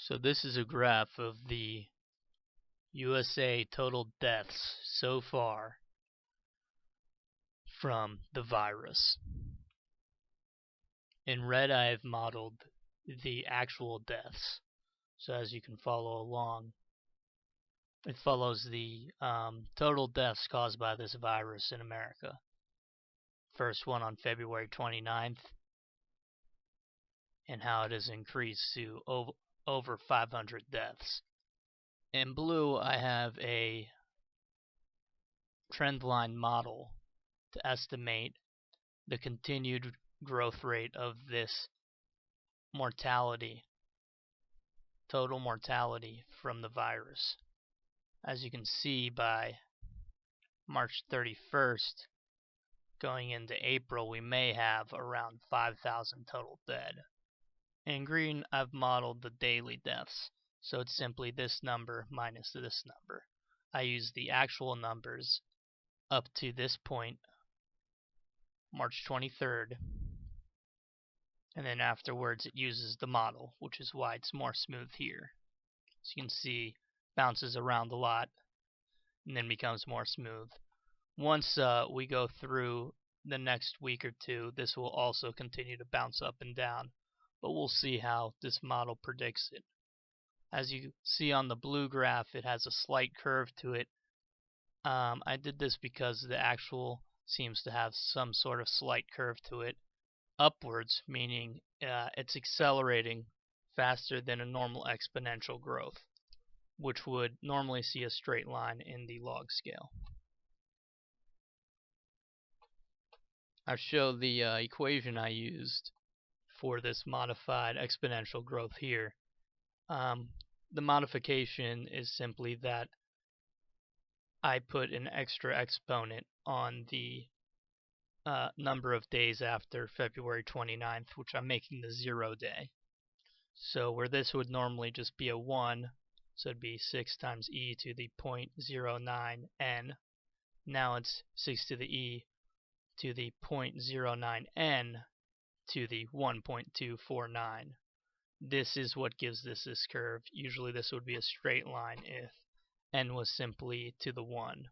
So this is a graph of the USA total deaths so far from the virus. In red I have modeled the actual deaths. So as you can follow along, it follows the total deaths caused by this virus in America. First one on February 29th, and how it has increased to over 500 deaths. In blue, I have a trend line model to estimate the continued growth rate of this mortality, total mortality from the virus. As you can see, by March 31st, going into April, we may have around 5,000 total dead. In green, I've modeled the daily deaths, so it's simply this number minus this number. I use the actual numbers up to this point, March 23rd, and then afterwards it uses the model, which is why it's more smooth here. As you can see, bounces around a lot and then becomes more smooth. Once we go through the next week or two, this will also continue to bounce up and down, but we'll see how this model predicts it. As you see on the blue graph, it has a slight curve to it. I did this because the actual seems to have some sort of slight curve to it upwards, meaning it's accelerating faster than a normal exponential growth, which would normally see a straight line in the log scale. I'll show the equation I used for this modified exponential growth here. The modification is simply that I put an extra exponent on the number of days after February 29th, which I'm making the 0 day. So where this would normally just be a 1, so it'd be 6 times e to the 0.09n. Now it's 6 to the e to the 0.09n to the 1.249. This is what gives this curve. Usually this would be a straight line if n was simply to the 1.